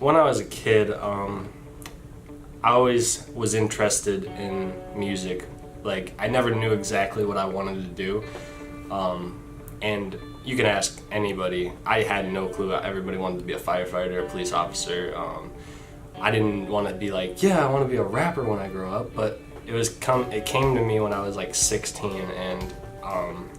When I was a kid, I always was interested in music. Like, I never knew exactly what I wanted to do. And you can ask anybody. I had no clue. Everybody wanted to be a firefighter, a police officer. I didn't want to be like, yeah, I want to be a rapper when I grow up. But it came to me when I was like 16, and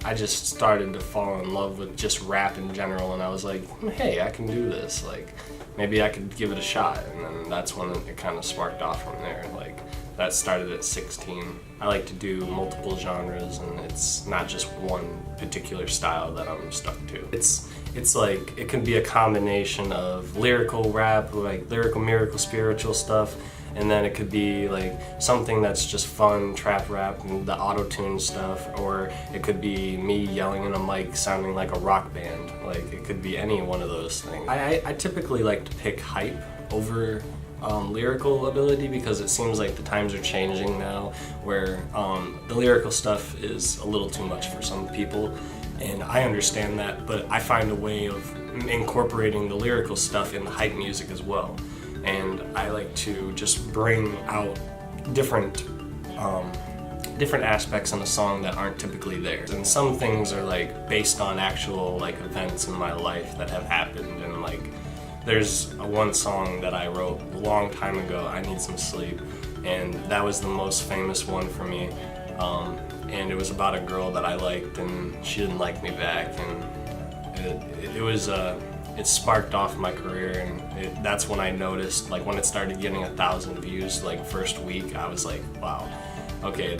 I just started to fall in love with just rap in general. And I was like, hey, I can do this. Like, maybe I could give it a shot. And then that's when it kind of sparked off from there. Like, that started at 16. I like to do multiple genres, and it's not just one particular style that I'm stuck to. It's like, it can be a combination of lyrical rap, like lyrical miracle spiritual stuff, and then it could be like something that's just fun, trap rap and the auto-tune stuff, or it could be me yelling in a mic sounding like a rock band. Like, it could be any one of those things. I typically like to pick hype over lyrical ability, because it seems like the times are changing now, where the lyrical stuff is a little too much for some people, and I understand that, but I find a way of incorporating the lyrical stuff in the hype music as well. And I like to just bring out different aspects in a song that aren't typically there. And some things are like based on actual like events in my life that have happened, and like there's one song that I wrote a long time ago, I Need Some Sleep, and that was the most famous one for me. And it was about a girl that I liked, and she didn't like me back, and it sparked off my career, and that's when I noticed, like when it started getting 1,000 views, like first week, I was like, wow, okay,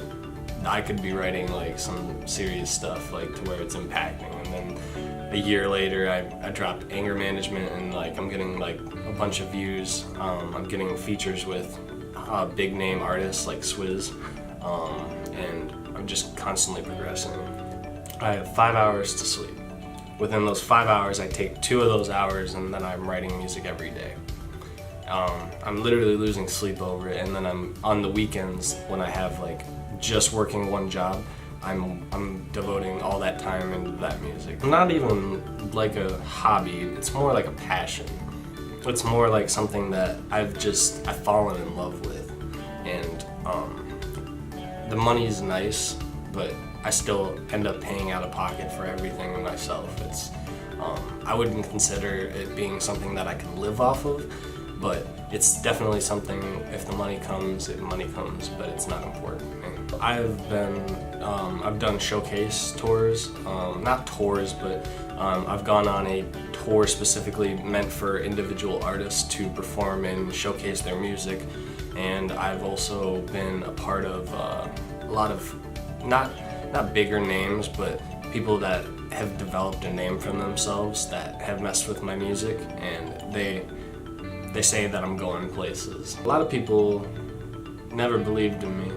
I could be writing like some serious stuff, like to where it's impacting. And then a year later, I dropped Anger Management, and like I'm getting like a bunch of views. I'm getting features with big name artists like Swizz, and I'm just constantly progressing. I have 5 hours to sleep. Within those 5 hours, I take 2 of those hours, and then I'm writing music every day. I'm literally losing sleep over it, and then I'm on the weekends when I have like just working one job, I'm devoting all that time into that music. Not even like a hobby, it's more like a passion. It's more like something that I've fallen in love with, and the money's nice, but I still end up paying out of pocket for everything myself. I wouldn't consider it being something that I can live off of, but it's definitely something, if the money comes, but it's not important to me. I've done showcase tours, not tours, but I've gone on a tour specifically meant for individual artists to perform and showcase their music, and I've also been a part of a lot of, not bigger names, but people that have developed a name for themselves that have messed with my music, and they say that I'm going places. A lot of people never believed in me,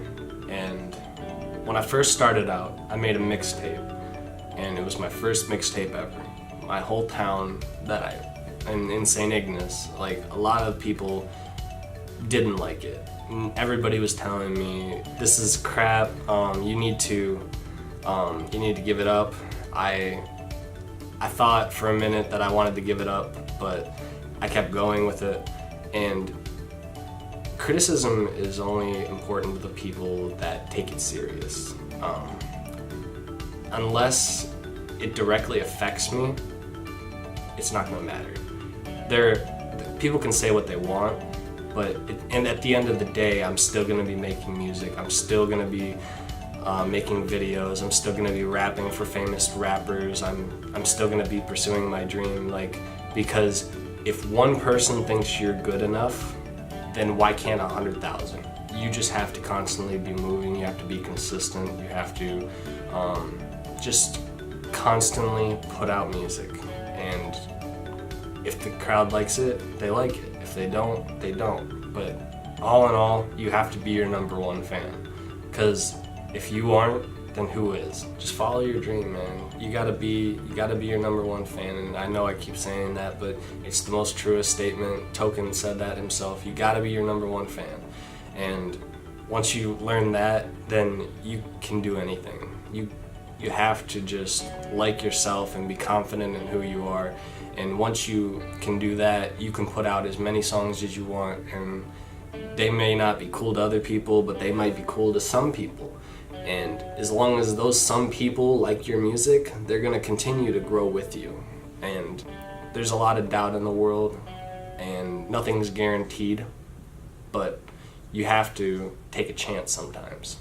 and when I first started out, I made a mixtape, and it was my first mixtape ever. My whole town in St. Ignace, like a lot of people didn't like it. Everybody was telling me, this is crap, you need to give it up. I thought for a minute that I wanted to give it up, but I kept going with it. And criticism is only important to the people that take it serious. Unless it directly affects me, it's not gonna matter. People can say what they want, and at the end of the day, I'm still gonna be making music. I'm still gonna be making videos. I'm still gonna be rapping for famous rappers. I'm still gonna be pursuing my dream, because if one person thinks you're good enough, then why can't 100,000? You just have to constantly be moving. You have to be consistent. You have to just constantly put out music, and if the crowd likes it, they like it. If they don't, they don't. But all in all, you have to be your #1 fan, because if you aren't, then who is? Just follow your dream, man. You gotta be your #1 fan, and I know I keep saying that, but it's the most truest statement. Token said that himself. You gotta be your #1 fan, and once you learn that, then you can do anything. You have to just like yourself and be confident in who you are. And once you can do that, you can put out as many songs as you want, and they may not be cool to other people, but they might be cool to some people. And as long as those some people like your music, they're gonna continue to grow with you. And there's a lot of doubt in the world, and nothing's guaranteed, but you have to take a chance sometimes.